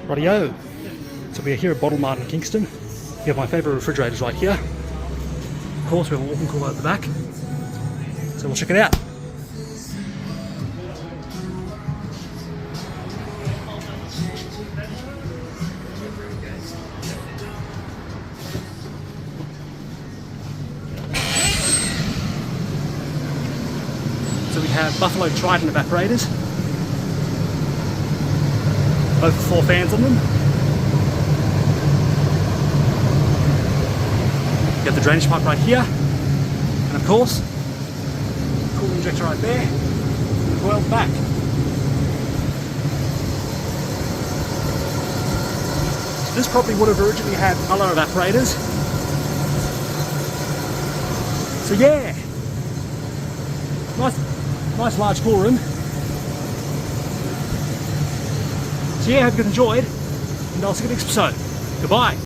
Rightio. So we are here at Bottlemart in Kingston. We have my favourite refrigerators right here. Of course, we have a walk-in cooler at the back. So we'll check it out. So we have Buffalo Triton evaporators. Both with 4 fans on them. You have the drainage pipe right here. And of course, cooling injector right there. And coil back. So this property would have originally had colour evaporators. So yeah. Nice large cool room. So yeah, hope you enjoyed, and I'll see you next episode. Goodbye.